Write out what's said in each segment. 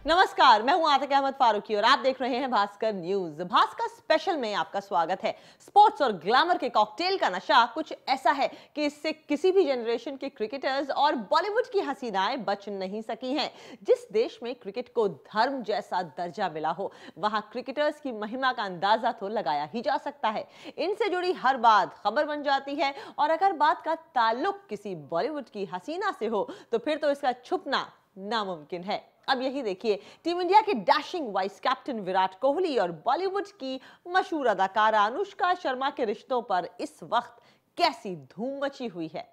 नमस्कार, मैं हूं आतिक अहमद फारूकी और आप देख रहे हैं भास्कर न्यूज। भास्कर स्पेशल में आपका स्वागत है। स्पोर्ट्स और ग्लैमर के कॉकटेल का नशा कुछ ऐसा है कि इससे किसी भी जनरेशन के क्रिकेटर्स और बॉलीवुड की हसीनाएं बच नहीं सकी हैं। जिस देश में क्रिकेट को धर्म जैसा दर्जा मिला हो, वहां क्रिकेटर्स की महिमा का अंदाजा तो लगाया ही जा सकता है। इनसे जुड़ी हर बात खबर बन जाती है और अगर बात का ताल्लुक किसी बॉलीवुड की हसीना से हो तो फिर तो इसका छुपना नामुमकिन है। अब यही देखिए, टीम इंडिया के dashing vice captain Virat Kohli और बॉलीवुड की मशहूर अदाकारा अनुष्का शर्मा के रिश्तों पर इस वक्त कैसी धूम मची हुई है।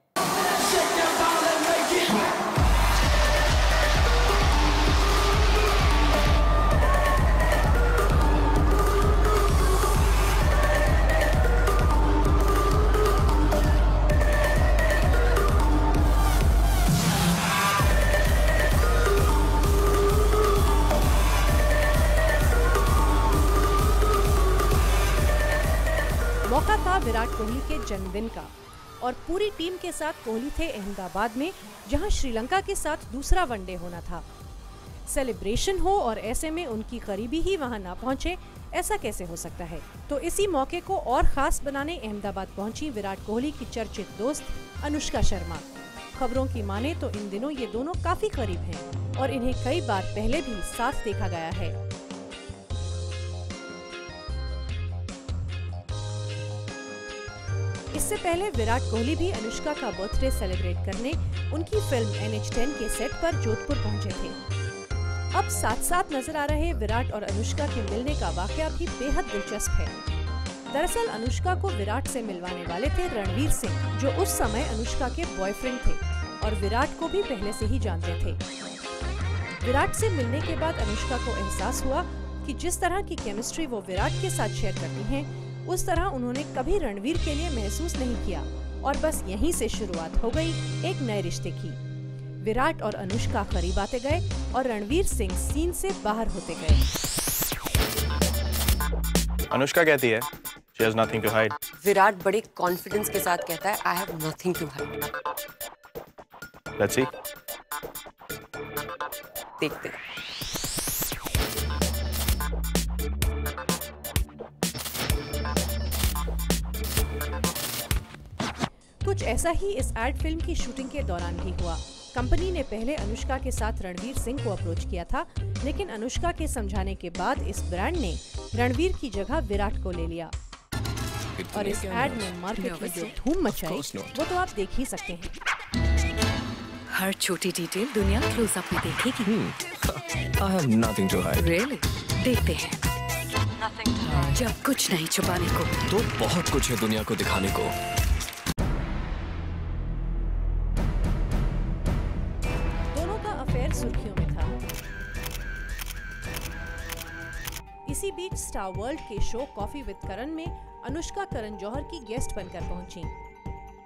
मौका था विराट कोहली के जन्मदिन का और पूरी टीम के साथ कोहली थे अहमदाबाद में, जहां श्रीलंका के साथ दूसरा वनडे होना था। सेलिब्रेशन हो और ऐसे में उनकी करीबी ही वहां ना पहुंचे, ऐसा कैसे हो सकता है। तो इसी मौके को और खास बनाने अहमदाबाद पहुंची विराट कोहली की चर्चित दोस्त अनुष्का शर्मा। खबरों की माने तो इन दिनों ये दोनों काफी करीब हैं और इन्हें कई बार पहले भी साथ देखा गया है। इससे पहले विराट कोहली भी अनुष्का का बर्थडे सेलिब्रेट करने उनकी फिल्म NH10 के सेट पर जोधपुर पहुंचे थे। अब साथ साथ नजर आ रहे विराट और अनुष्का के मिलने का वाकया भी बेहद दिलचस्प है। दरअसल अनुष्का को विराट से मिलवाने वाले थे रणवीर सिंह, जो उस समय अनुष्का के बॉयफ्रेंड थे और विराट को भी पहले से ही जानते थे। विराट से मिलने के बाद अनुष्का को एहसास हुआ कि जिस तरह की केमिस्ट्री वो विराट के साथ शेयर करती हैं, उस तरह उन्होंने कभी रणवीर के लिए महसूस नहीं किया और बस यहीं से शुरुआत हो गई एक नए रिश्ते की। विराट और अनुष्का करीब आते गए और रणवीर सिंह सीन से बाहर होते गए। अनुष्का कहती है she has nothing to hide. Virat बड़े कॉन्फिडेंस के साथ कहता है I have nothing to hide. Let's see. देखते हैं। कुछ ऐसा ही इस एड फिल्म की शूटिंग के दौरान भी हुआ। कंपनी ने पहले अनुष्का के साथ रणवीर सिंह को अप्रोच किया था, लेकिन अनुष्का के समझाने के बाद इस ब्रांड ने रणवीर की जगह विराट को ले लिया और इस एड ने मार्केट में जो धूम मचाई वो तो आप देख ही सकते हैं। हर छोटी डिटेल दुनिया क्लोजअप में देखेगी। I have nothing to hide. Really? देखते हैं। जब कुछ नहीं छुपाने को तो बहुत कुछ है दुनिया को दिखाने को। सुर्खियों में था। इसी बीच स्टार वर्ल्ड के शो कॉफी विद करण में अनुष्का करण जौहर की गेस्ट बनकर पहुंची।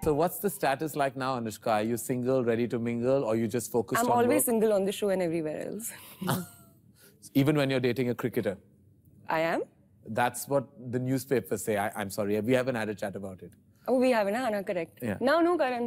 So what's the status like now, Anushka? Are you single, ready to mingle, or you just focused on I'm always work? single on the show and everywhere else. Even when you're dating a cricketer? I am? That's what the newspapers say. I'm sorry, we haven't had a chat about it. Oh, we haven't, Anna, correct. Yeah. No, Karan.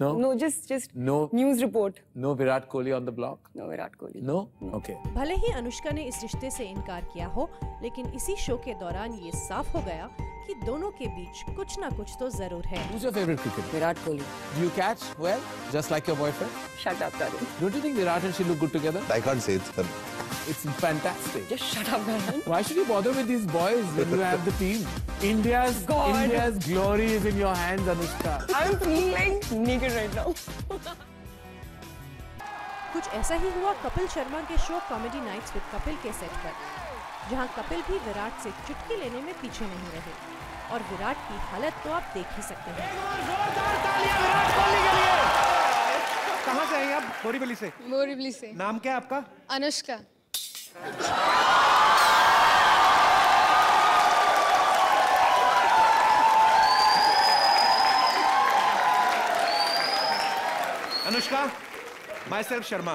No? No, just No news report. No Virat Kohli on the block? No Virat Kohli. No? Okay. भले ही अनुष्का ने इस रिश्ते से इनकार किया हो, लेकिन इसी शो के दौरान ये साफ हो गया कि दोनों के बीच कुछ ना कुछ तो जरूर है। Who's your favorite cricketer? Virat Kohli. Do you catch well, just like your boyfriend? Shut up, Karan. Don't you think Virat and she look good together? I can't say it, sir. It's fantastic. Just shut up, Karan. Why should you bother with these boys when you have the team? India's glory is in your hands, Anushka. I'm feeling like naked right now. कुछ ऐसा ही हुआ कपिल शर्मा के show comedy nights with Kapil के set पर, जहां कपिल भी विराट से चुटकी लेने में पीछे नहीं रहे और विराट की हालत तो आप देख ही सकते हैं। जोरदार तालियां विराट कोहली के लिए। कहां से हैं आप? बोरीवली से। बोरीवली से। नाम क्या है आपका? अनुष्का। अनुष्का, myself शर्मा।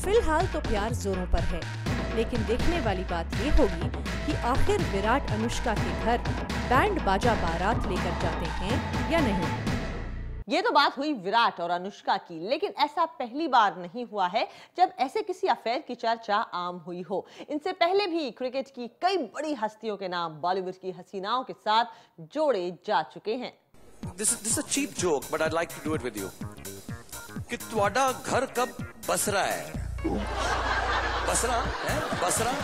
फिलहाल तो प्यार जोरों पर है, लेकिन देखने वाली बात ये होगी कि आखिर विराट अनुष्का के घर बैंड बाजा बारात लेकर जाते हैं या नहीं। ये तो बात हुई विराट और अनुष्का की, लेकिन ऐसा पहली बार नहीं हुआ है जब ऐसे किसी अफेयर की चर्चा आम हुई हो। इनसे पहले भी क्रिकेट की कई बड़ी हस्तियों के नाम बॉलीवुड की हसीनाओं के साथ जोड़े जा चुके हैं। This is a cheap joke, but I'd like to do it with you. कि तुम्हारा घर कब बस रहा है? बस रहा है? बस रहा?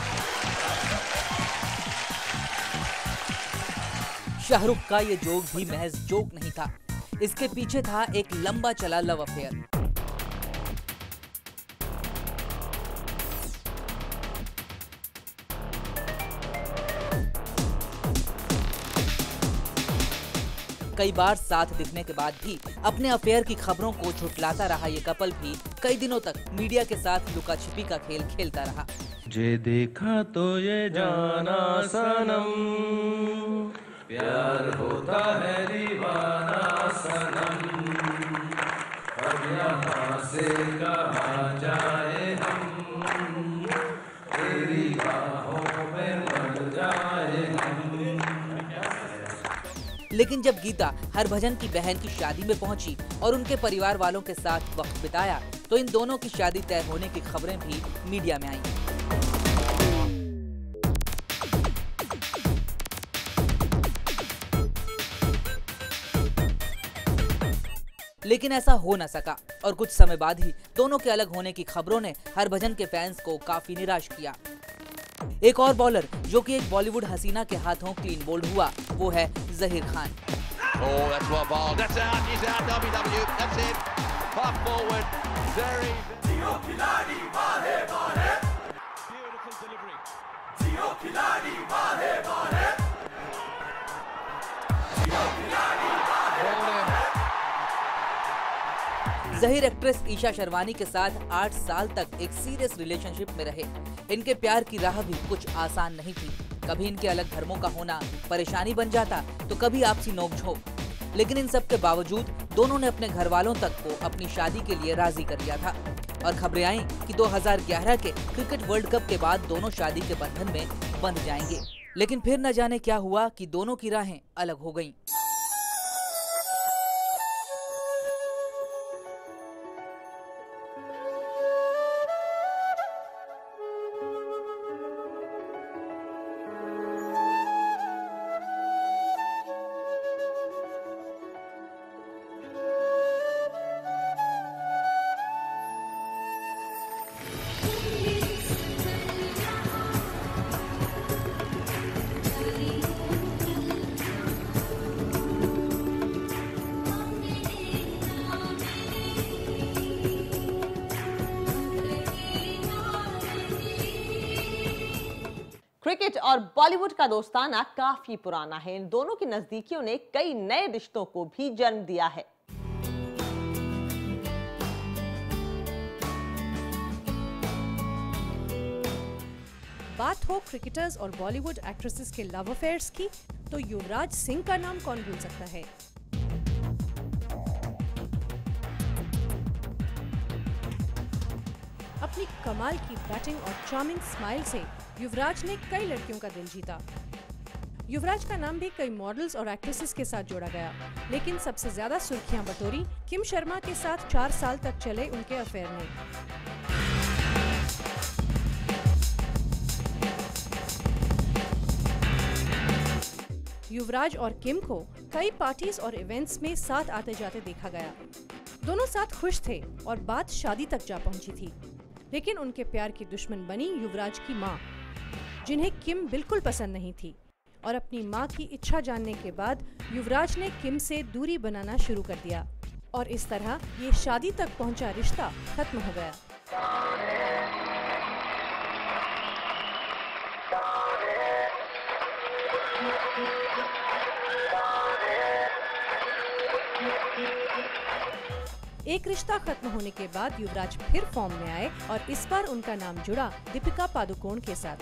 शाहरुख का ये जोक भी महज जोक नहीं था, इसके पीछे था एक लंबा चला लव अफेयर। कई बार साथ दिखने के बाद भी अपने अफेयर की खबरों को झुठलाता रहा ये कपल भी कई दिनों तक मीडिया के साथ लुका छिपी का खेल खेलता रहा। जे देखा तो ये जाना सनम, प्यार होता है दीवाना सनम, अब यहाँ से कहाँ जाए हम, तेरी बाहों में मर जाए हम। लेकिन जब गीता हरभजन की बहन की शादी में पहुंची और उनके परिवार वालों के साथ वक्त बिताया, तो इन दोनों की शादी तय होने की खबरें भी मीडिया में आईं। लेकिन ऐसा हो न सका और कुछ समय बाद ही दोनों के अलग होने की खबरों ने हरभजन के फैंस को काफी निराश किया। एक और बॉलर जो कि एक बॉलीवुड हसीना के हाथों क्लीन बोल्ड हुआ, वो है जहीर खान। जहीर एक्ट्रेस ईशा शर्वानी के साथ 8 साल तक एक सीरियस रिलेशनशिप में रहे। इनके प्यार की राह भी कुछ आसान नहीं थी। कभी इनके अलग धर्मों का होना परेशानी बन जाता, तो कभी आपसी नोकझोंक। लेकिन इन सब के बावजूद दोनों ने अपने घर वालों तक को अपनी शादी के लिए राजी कर लिया था और खबरें आईं कि 2011 के क्रिकेट वर्ल्ड कप के बाद दोनों शादी के बंधन में बंध जाएंगे। लेकिन फिर न जाने क्या हुआ कि दोनों की राहें अलग हो गईं। क्रिकेट और बॉलीवुड का दोस्ताना काफी पुराना है। इन दोनों की नजदीकियों ने कई नए रिश्तों को भी जन्म दिया है। बात हो क्रिकेटर्स और बॉलीवुड एक्ट्रेसेस के लव अफेयर्स की, तो युवराज सिंह का नाम कौन भूल सकता है। अपनी कमाल की बैटिंग और चार्मिंग स्माइल से युवराज ने कई लड़कियों का दिल जीता। युवराज का नाम भी कई मॉडल्स और एक्ट्रेसेस के साथ जोड़ा गया, लेकिन सबसे ज्यादा सुर्खियां बटोरी किम शर्मा के साथ 4 साल तक चले उनके अफेयर ने। युवराज और किम को कई पार्टीज और इवेंट्स में साथ आते जाते देखा गया। दोनों साथ खुश थे और बात शादी तक जा पहुंची थी। लेकिन उनके प्यार की दुश्मन बनी युवराज की मां, जिन्हें किम बिल्कुल पसंद नहीं थी। और अपनी मां की इच्छा जानने के बाद युवराज ने किम से दूरी बनाना शुरू कर दिया और इस तरह ये शादी तक पहुंचा रिश्ता खत्म हो गया। एक रिश्ता खत्म होने के बाद युवराज फिर फॉर्म में आए और इस बार उनका नाम जुड़ा दीपिका पादुकोण के साथ।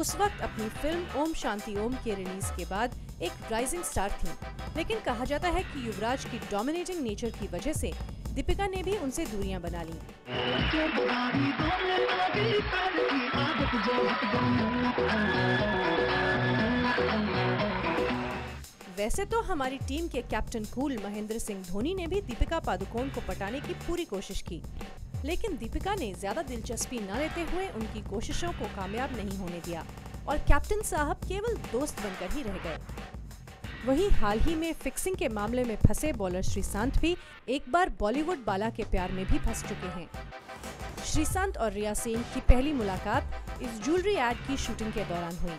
उस वक्त अपनी फिल्म ओम शांति ओम के रिलीज के बाद एक राइजिंग स्टार थी, लेकिन कहा जाता है कि युवराज की डोमिनेटिंग नेचर की वजह से दीपिका ने भी उनसे दूरियां बना ली। वैसे तो हमारी टीम के कैप्टन कूल महेंद्र सिंह धोनी ने भी दीपिका पादुकोण को पटाने की पूरी कोशिश की, लेकिन दीपिका ने ज्यादा दिलचस्पी न लेते हुए उनकी कोशिशों को कामयाब नहीं होने दिया और कैप्टन साहब केवल दोस्त बनकर ही रह गए। वहीं हाल ही में फिक्सिंग के मामले में फंसे बॉलर श्रीशांत भी एक बार बॉलीवुड बाला के प्यार में भी फंस चुके हैं। श्रीशांत और रिया सेन की पहली मुलाकात इस ज्वेलरी एड की शूटिंग के दौरान हुई।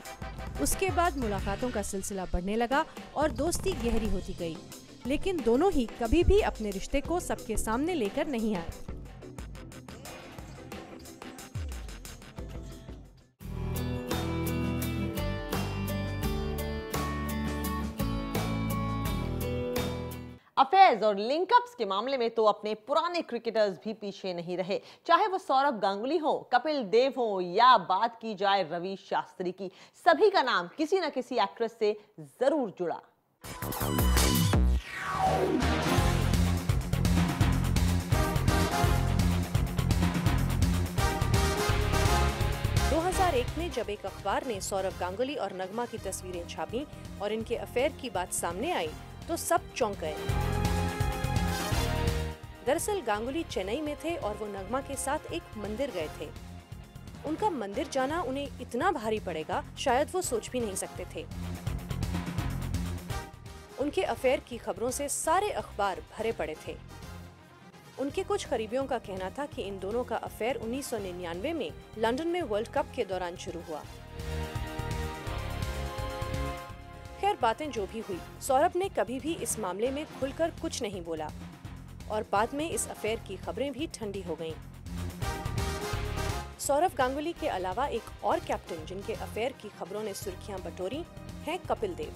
उसके बाद मुलाकातों का सिलसिला बढ़ने लगा और दोस्ती गहरी होती गई, लेकिन दोनों ही कभी भी अपने रिश्ते को सबके सामने लेकर नहीं आए। अफेयर्स और लिंकअप्स के मामले में तो अपने पुराने क्रिकेटर्स भी पीछे नहीं रहे, चाहे वो सौरभ गांगुली हो, कपिल देव हो या बात की जाए रवि शास्त्री की। सभी का नाम किसी न किसी एक्ट्रेस से जरूर जुड़ा। 2001 में जब एक अखबार ने सौरभ गांगुली और नगमा की तस्वीरें छापी और इनके अफेयर की बात सामने आई तो सब चौंक गए। दरअसल गांगुली चेन्नई में थे और वो नगमा के साथ एक मंदिर गए थे। उनका मंदिर जाना उन्हें इतना भारी पड़ेगा शायद वो सोच भी नहीं सकते थे। उनके अफेयर की खबरों से सारे अखबार भरे पड़े थे। उनके कुछ करीबियों का कहना था कि इन दोनों का अफेयर 1999 में लंदन में वर्ल्ड कप के दौरान शुरू हुआ। खैर बातें जो भी हुई, सौरभ ने कभी भी इस मामले में खुलकर कुछ नहीं बोला और बाद में इस अफेयर की खबरें भी ठंडी हो गईं। सौरभ गांगुली के अलावा एक और कैप्टन जिनके अफेयर की खबरों ने सुर्खियां बटोरी हैं कपिल देव।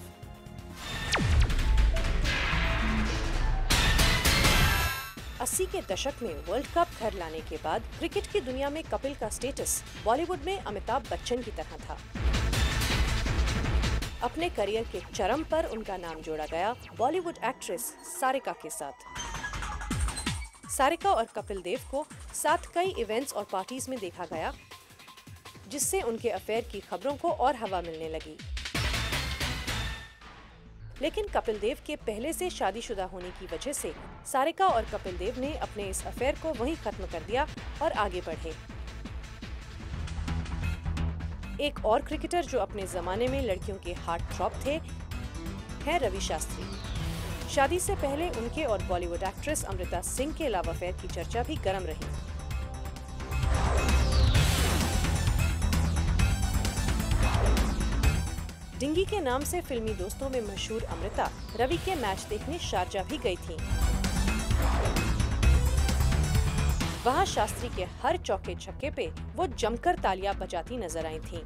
अस्सी के दशक में वर्ल्ड कप घर लाने के बाद क्रिकेट की दुनिया में कपिल का स्टेटस बॉलीवुड में अमिताभ बच्चन की तरह था। अपने करियर के चरम पर उनका नाम जोड़ा गया बॉलीवुड एक्ट्रेस सारिका के साथ। सारिका और कपिल देव को साथ कई इवेंट्स और पार्टीज में देखा गया, जिससे उनके अफेयर की खबरों को और हवा मिलने लगी। लेकिन कपिल देव के पहले से शादीशुदा होने की वजह से सारिका और कपिल देव ने अपने इस अफेयर को वहीं खत्म कर दिया और आगे बढ़े। एक और क्रिकेटर जो अपने जमाने में लड़कियों के हार्ट थ्रॉब थे हैं रवि शास्त्री। शादी से पहले उनके और बॉलीवुड एक्ट्रेस अमृता सिंह के लव अफेयर की चर्चा भी गर्म रही। डिंगी के नाम से फिल्मी दोस्तों में मशहूर अमृता रवि के मैच देखने शारजा भी गई थी। वहां शास्त्री के हर चौके छक्के पे वो जमकर तालियां बजाती नजर आई थीं।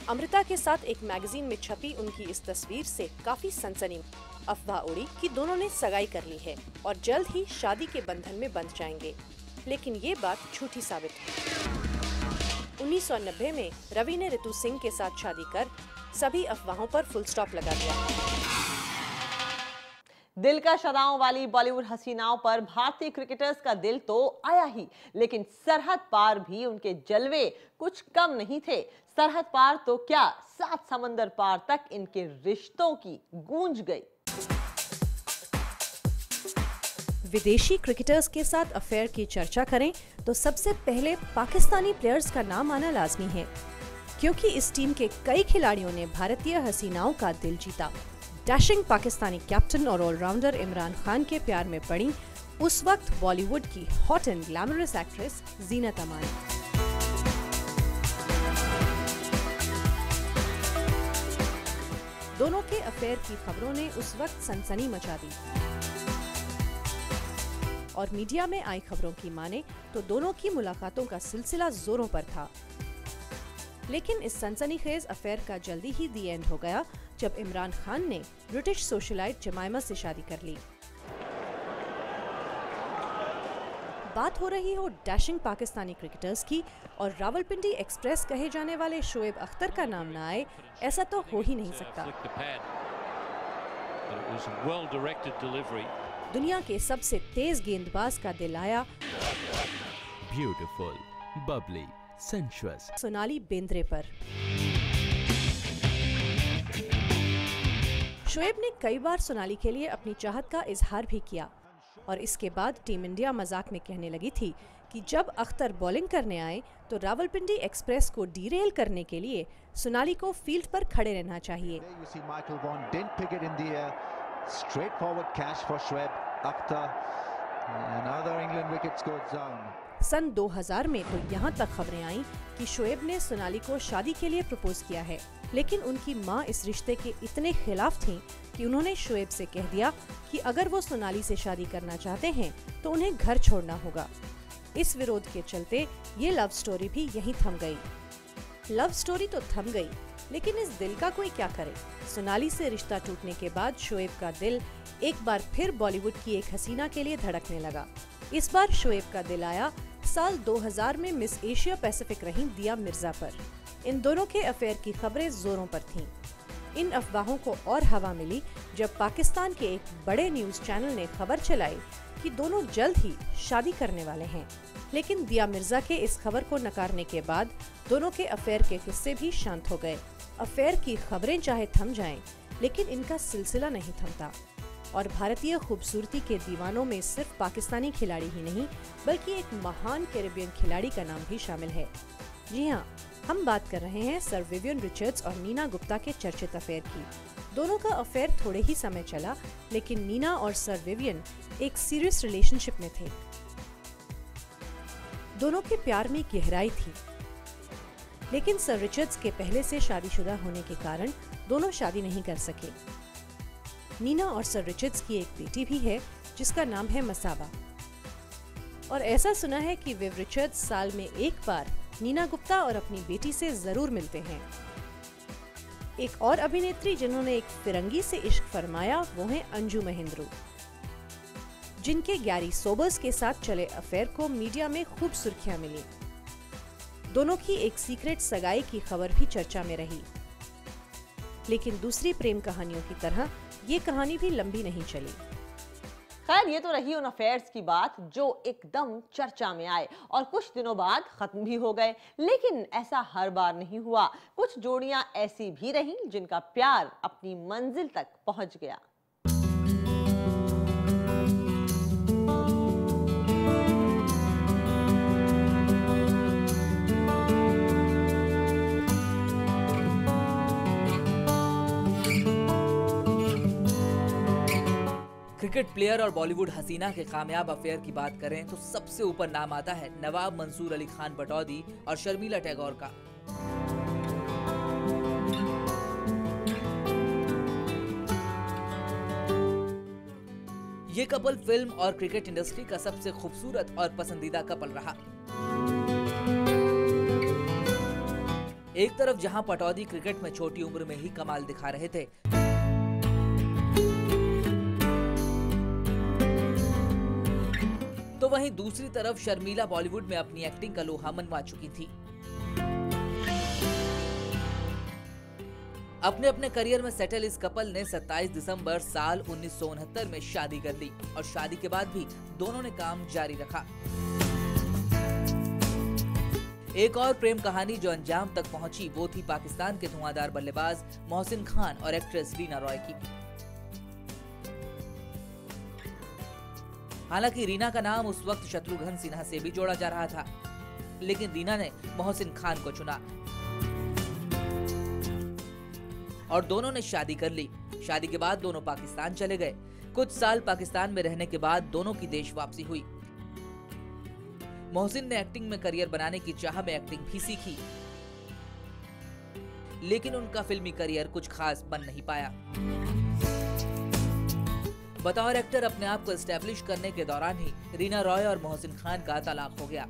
अमृता के साथ एक मैगजीन में छपी उनकी इस तस्वीर से काफी सनसनी अफवाह उड़ी कि दोनों ने सगाई कर ली है और जल्द ही शादी के बंधन में बंध जाएंगे, लेकिन ये बात झूठी साबित हुई। 1990 में रवि ने ऋतु सिंह के साथ शादी कर सभी अफवाहों पर फुल स्टॉप लगा दिया। दिल का शदाओं वाली बॉलीवुड हसीनाओं पर भारतीय क्रिकेटर्स का दिल तो आया ही, लेकिन सरहद पार भी उनके जलवे कुछ कम नहीं थे। सरहद पार तो क्या, 7 समंदर पार तक इनके रिश्तों की गूंज गई। विदेशी क्रिकेटर्स के साथ अफेयर की चर्चा करें तो सबसे पहले पाकिस्तानी प्लेयर्स का नाम आना लाजमी है, क्योंकि इस टीम के कई खिलाड़ियों ने भारतीय हसीनाओं का दिल जीता। डैशिंग पाकिस्तानी कैप्टन और ऑलराउंडर इमरान खान के प्यार में पड़ी उस वक्त बॉलीवुड की hot and glamorous actress Zeenat Aman. दोनों के अफेयर की खबरों ने उस वक्त सनसनी मचा दी और मीडिया में आई खबरों की माने तो दोनों की मुलाकातों का सिलसिला जोरों पर था। लेकिन इस सनसनीखेज अफेयर का जल्दी ही दी एंड हो गया जब इमरान खान ने ब्रिटिश सोशलाइट जमाइमा से शादी कर ली। बात हो रही हो डैशिंग पाकिस्तानी क्रिकेटर्स की और रावलपिंडी एक्सप्रेस कहे जाने वाले शोएब अख्तर का नाम ना आए, ऐसा तो हो ही नहीं सकता। दुनिया के सबसे तेज गेंदबाज का दिल आया ब्यूटीफुल, बबली, सेंशुअस सोनाली बेंद्रे पर। शोएब ने कई बार सोनाली के लिए अपनी चाहत का इजहार भी किया और इसके बाद टीम इंडिया मजाक में कहने लगी थी कि जब अख्तर बॉलिंग करने आए तो रावलपिंडी एक्सप्रेस को डीरेल करने के लिए सोनाली को फील्ड पर खड़े रहना चाहिए। सन 2000 में तो यहाँ तक खबरें आईं कि शोएब ने सोनाली को शादी के लिए प्रपोज किया है, लेकिन उनकी मां इस रिश्ते के इतने खिलाफ थीं कि उन्होंने शोएब से कह दिया कि अगर वो सोनाली से शादी करना चाहते हैं तो उन्हें घर छोड़ना होगा। इस विरोध के चलते ये लव स्टोरी भी यहीं थम गई। लव स्टोरी तो थम गई, लेकिन इस दिल का कोई क्या करे। सोनाली से रिश्ता टूटने के बाद शोएब का दिल एक बार फिर बॉलीवुड की एक हसीना के लिए धड़कने लगा। इस बार शोएब का दिल आया साल 2000 में मिस एशिया पैसिफिक रही दिया मिर्जा पर। इन दोनों के अफेयर की खबरें जोरों पर थीं। इन अफवाहों को और हवा मिली जब पाकिस्तान के एक बड़े न्यूज चैनल ने खबर चलाई कि दोनों जल्द ही शादी करने वाले हैं। लेकिन दिया मिर्जा के इस खबर को नकारने के बाद दोनों के अफेयर के किस्से भी शांत हो गए। अफेयर की खबरें चाहे थम जाएं, लेकिन इनका सिलसिला नहीं थमता और भारतीय खूबसूरती के दीवानों में सिर्फ पाकिस्तानी खिलाड़ी ही नहीं बल्कि एक महान कैरेबियन खिलाड़ी का नाम भी शामिल है। जी हाँ, हम बात कर रहे हैं सर विवियन रिचर्ड्स और नीना गुप्ता के चर्चित अफेयर की। दोनों का अफेयर थोड़े ही समय चला, लेकिन नीना और सर विवियन एक सीरियस रिलेशनशिप में थे। दोनों के प्यार में गहराई थी, लेकिन सर रिचर्ड्स के पहले से शादीशुदा होने के कारण दोनों शादी नहीं कर सके। नीना और सर रिचर्ड्स की एक बेटी भी है जिसका नाम है मसाबा। और ऐसा सुना है कि विव रिचर्ड्स साल में एक बार नीना गुप्ता और अपनी बेटी से जरूर मिलते हैं। एक और अभिनेत्री जिन्होंने एक फिरंगी से इश्क फरमाया वो है अंजू महेंद्रू, जिनके गैरी सोबर्स के साथ चले अफेयर को मीडिया में खूब सुर्खियां मिली। दोनों की एक सीक्रेट सगाई की खबर भी चर्चा में रही, लेकिन दूसरी प्रेम कहानियों की तरह ये कहानी भी लंबी नहीं चली। खैर, ये तो रही उन अफेयर्स की बात जो एकदम चर्चा में आए और कुछ दिनों बाद खत्म भी हो गए। लेकिन ऐसा हर बार नहीं हुआ। कुछ जोड़ियां ऐसी भी रहीं जिनका प्यार अपनी मंजिल तक पहुंच गया। क्रिकेट प्लेयर और बॉलीवुड हसीना के कामयाब अफेयर की बात करें तो सबसे ऊपर नाम आता है नवाब मंसूर अली खान पटौदी और शर्मिला टैगोर का। ये कपल फिल्म और क्रिकेट इंडस्ट्री का सबसे खूबसूरत और पसंदीदा कपल रहा। एक तरफ जहां पटौदी क्रिकेट में छोटी उम्र में ही कमाल दिखा रहे थे, तो वहीं दूसरी तरफ शर्मिला बॉलीवुड में अपनी एक्टिंग का लोहा मनवा चुकी थी। अपने अपने करियर में सेटल इस कपल ने 27 दिसंबर साल 1969 में शादी कर ली और शादी के बाद भी दोनों ने काम जारी रखा। एक और प्रेम कहानी जो अंजाम तक पहुंची वो थी पाकिस्तान के धुआंधार बल्लेबाज मोहसिन खान और एक्ट्रेस रीना रॉय की। हालांकि रीना का नाम उस वक्त शत्रुघ्न सिन्हा से भी जोड़ा जा रहा था, लेकिन रीना ने मोहसिन खान को चुना और दोनों ने शादी कर ली। शादी के बाद दोनों पाकिस्तान चले गए। कुछ साल पाकिस्तान में रहने के बाद दोनों की देश वापसी हुई। मोहसिन ने एक्टिंग में करियर बनाने की चाह में एक्टिंग भी सीखी, लेकिन उनका फिल्मी करियर कुछ खास बन नहीं पाया। बतौर एक्टर अपने आप को एस्टेब्लिश करने के दौरान ही रीना रॉय और मोहसिन खान का तलाक हो गया।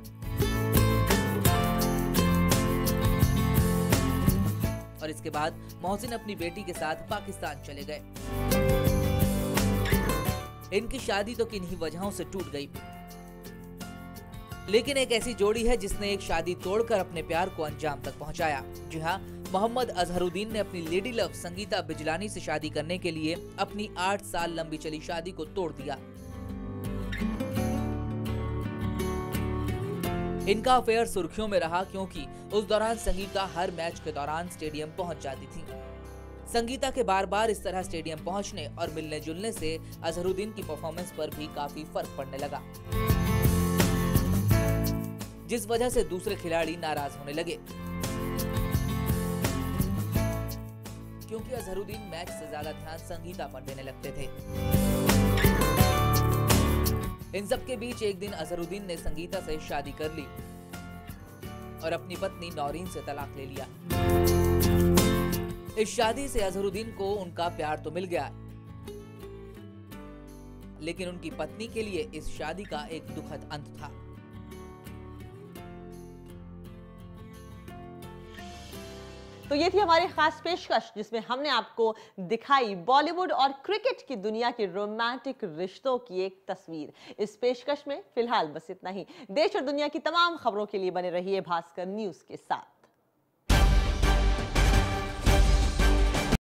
और इसके बाद मोहसिन अपनी बेटी के साथ पाकिस्तान चले गए। इनकी शादी तो किन्हीं वजहों से टूट गई। लेकिन एक ऐसी जोड़ी है जिसने एक शादी तोड़कर अपने प्यार को अंजाम तक पहुंचाया। जी हाँ, मोहम्मद अजहरुद्दीन ने अपनी लेडी लव संगीता बिजलानी से शादी करने के लिए अपनी 8 साल लंबी चली शादी को तोड़ दिया। इनका अफेयर सुर्खियों में रहा क्योंकि उस दौरान संगीता हर मैच के दौरान स्टेडियम पहुंच जाती थी। संगीता के बार बार इस तरह स्टेडियम पहुंचने और मिलने जुलने से अजहरुद्दीन की परफॉर्मेंस पर भी काफी फर्क पड़ने लगा, जिस वजह से दूसरे खिलाड़ी नाराज होने लगे क्योंकि अजहरुद्दीन मैच से ज्यादा ध्यान संगीता पर देने लगते थे। इन सब के बीच एक दिन अजहरुद्दीन ने संगीता से शादी कर ली और अपनी पत्नी नौरीन से तलाक ले लिया। इस शादी से अजहरुद्दीन को उनका प्यार तो मिल गया, लेकिन उनकी पत्नी के लिए इस शादी का एक दुखद अंत था। तो ये थी हमारी खास पेशकश जिसमें हमने आपको दिखाई बॉलीवुड और क्रिकेट की दुनिया के रोमांटिक रिश्तों की एक तस्वीर। इस पेशकश में फिलहाल बस इतना ही। देश और दुनिया की तमाम खबरों के लिए बने रहिए भास्कर न्यूज के साथ।